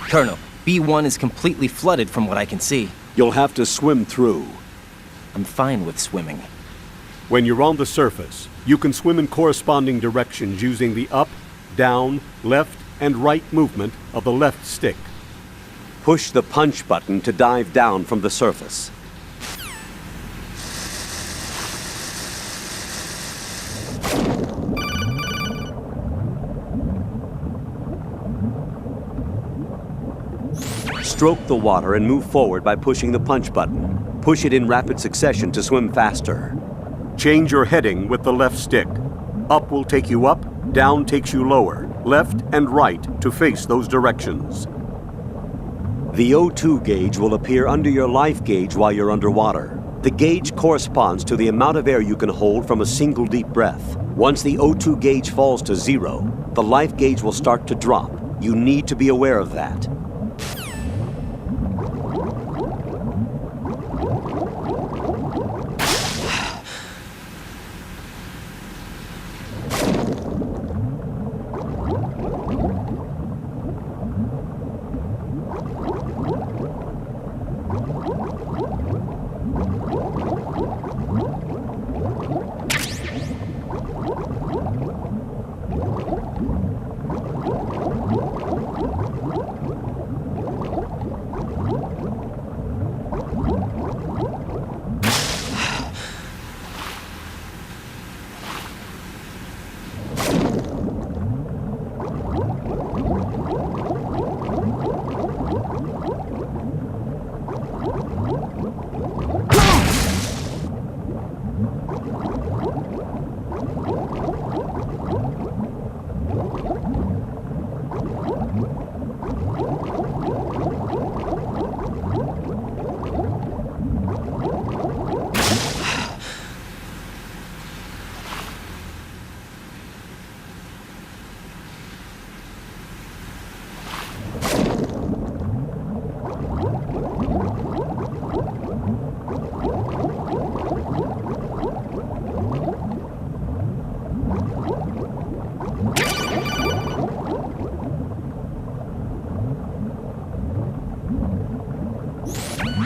Colonel, B1 is completely flooded from what I can see. You'll have to swim through. I'm fine with swimming. When you're on the surface, you can swim in corresponding directions using the up, down, left, and right movement of the left stick. Push the punch button to dive down from the surface. Stroke the water and move forward by pushing the punch button. Push it in rapid succession to swim faster. Change your heading with the left stick. Up will take you up, down takes you lower, left and right to face those directions. The O2 gauge will appear under your life gauge while you're underwater. The gauge corresponds to the amount of air you can hold from a single deep breath. Once the O2 gauge falls to 0, the life gauge will start to drop. You need to be aware of that.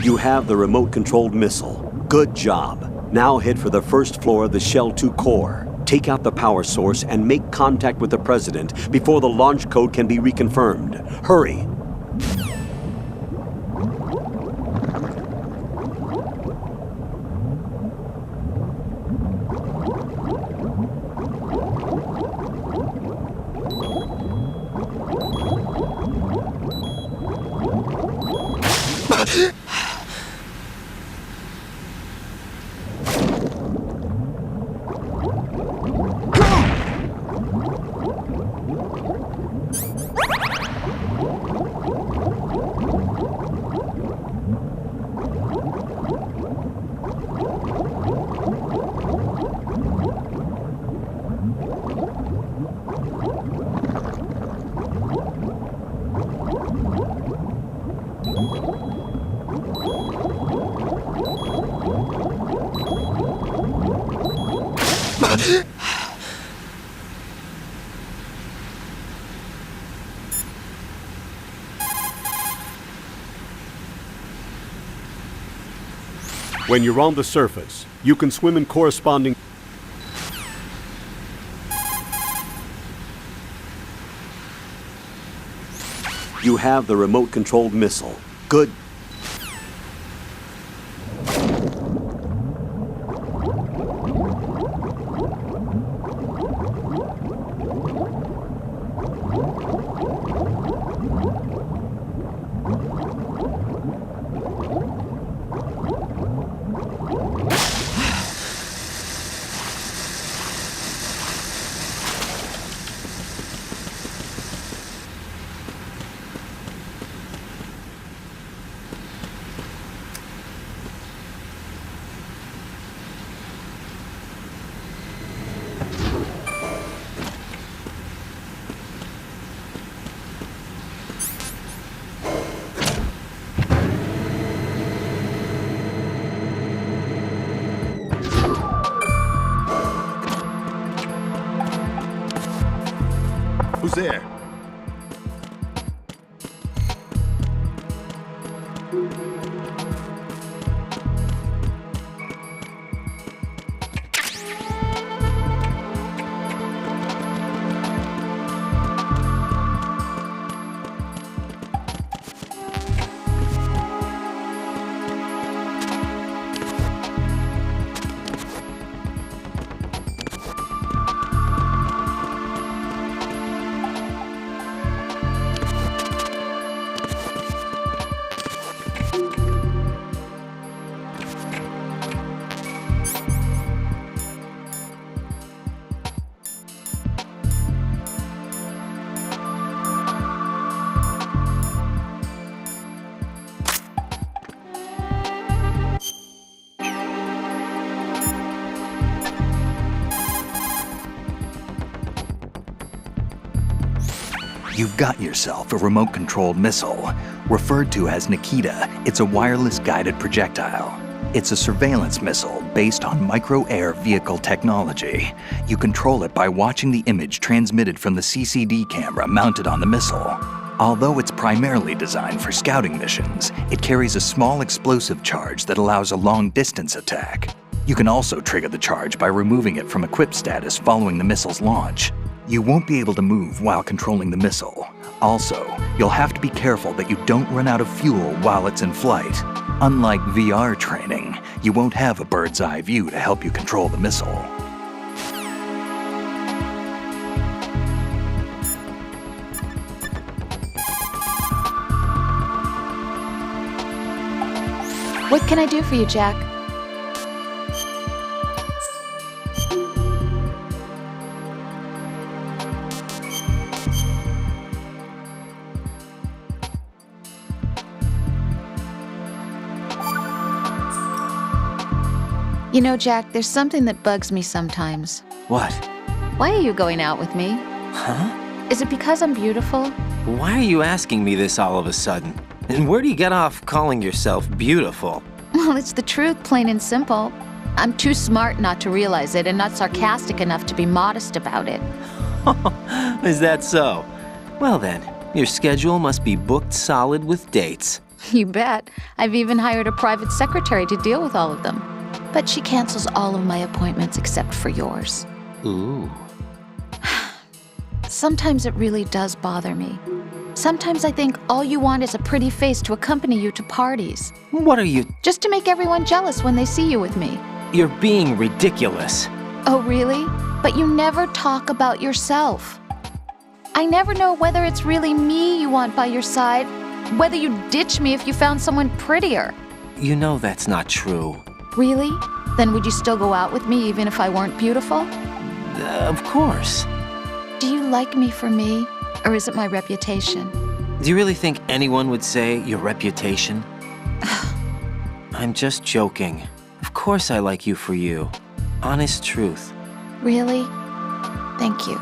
You have the remote-controlled missile. Good job. Now head for the first floor of the Shell 2 core. Take out the power source and make contact with the President before the launch code can be reconfirmed. Hurry! When you're on the surface, you can swim in corresponding... You have the remote-controlled missile. Good. Who's there? You've got yourself a remote-controlled missile. Referred to as Nikita, it's a wireless guided projectile. It's a surveillance missile based on micro-air vehicle technology. You control it by watching the image transmitted from the CCD camera mounted on the missile. Although it's primarily designed for scouting missions, it carries a small explosive charge that allows a long-distance attack. You can also trigger the charge by removing it from equip status following the missile's launch. You won't be able to move while controlling the missile. Also, you'll have to be careful that you don't run out of fuel while it's in flight. Unlike VR training, you won't have a bird's eye view to help you control the missile. What can I do for you, Jack? You know, Jack, there's something that bugs me sometimes. What? Why are you going out with me? Huh? Is it because I'm beautiful? Why are you asking me this all of a sudden? And where do you get off calling yourself beautiful? Well, it's the truth, plain and simple. I'm too smart not to realize it and not sarcastic enough to be modest about it. Is that so? Well then, your schedule must be booked solid with dates. You bet. I've even hired a private secretary to deal with all of them. But she cancels all of my appointments except for yours. Ooh. Sometimes it really does bother me. Sometimes I think all you want is a pretty face to accompany you to parties. What are you? Just to make everyone jealous when they see you with me. You're being ridiculous. Oh, really? But you never talk about yourself. I never know whether it's really me you want by your side, whether you'd ditch me if you found someone prettier. You know that's not true. Really? Then would you still go out with me even if I weren't beautiful? Of course. Do you like me for me, or is it my reputation? Do you really think anyone would say your reputation? I'm just joking. Of course I like you for you. Honest truth. Really? Thank you.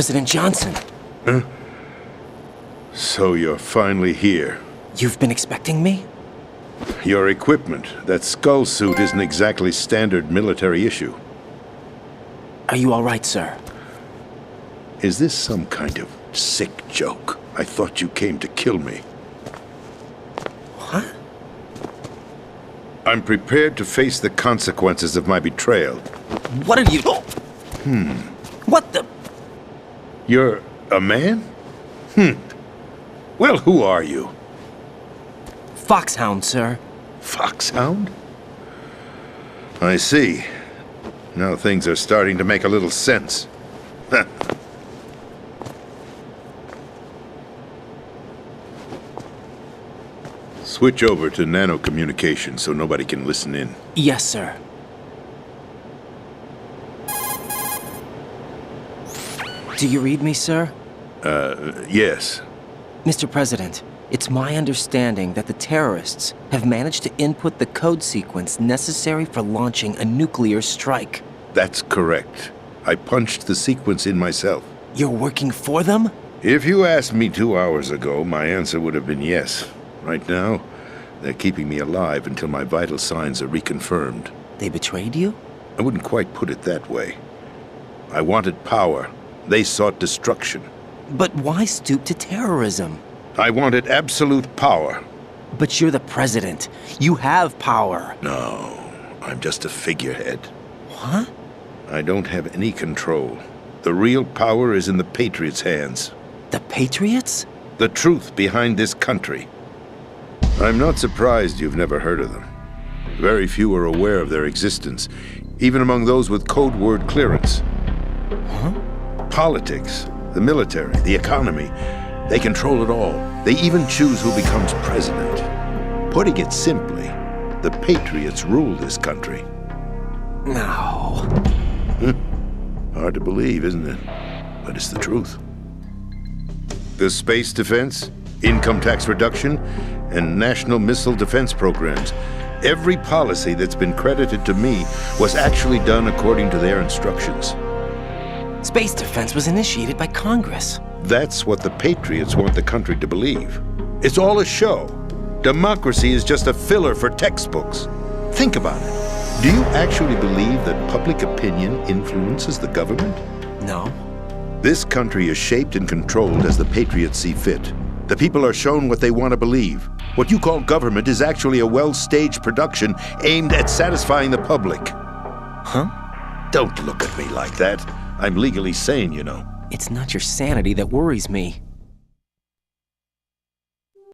President Johnson. So you're finally here. You've been expecting me? Your equipment, that skull suit, isn't exactly standard military issue. Are you all right, sir? Is this some kind of sick joke? I thought you came to kill me. What? I'm prepared to face the consequences of my betrayal. What are you... What the... You're a man? Well, who are you? Foxhound, sir. Foxhound? I see. Now things are starting to make a little sense. Switch over to nano-communication so nobody can listen in. Yes, sir. Do you read me, sir? Yes. Mr. President, it's my understanding that the terrorists have managed to input the code sequence necessary for launching a nuclear strike. That's correct. I punched the sequence in myself. You're working for them? If you asked me 2 hours ago, my answer would have been yes. Right now, they're keeping me alive until my vital signs are reconfirmed. They betrayed you? I wouldn't quite put it that way. I wanted power. They sought destruction. But why stoop to terrorism? I wanted absolute power. But you're the president. You have power. No, I'm just a figurehead. What? I don't have any control. The real power is in the Patriots' hands. The Patriots? The truth behind this country. I'm not surprised you've never heard of them. Very few are aware of their existence, even among those with code word clearance. Huh? Politics, the military, the economy, they control it all. They even choose who becomes president. Putting it simply, the Patriots rule this country. No. Hard to believe, isn't it? But it's the truth. The space defense, income tax reduction, and national missile defense programs. Every policy that's been credited to me was actually done according to their instructions. Space defense was initiated by Congress. That's what the Patriots want the country to believe. It's all a show. Democracy is just a filler for textbooks. Think about it. Do you actually believe that public opinion influences the government? No. This country is shaped and controlled as the Patriots see fit. The people are shown what they want to believe. What you call government is actually a well-staged production aimed at satisfying the public. Huh? Don't look at me like that. I'm legally sane, you know. It's not your sanity that worries me.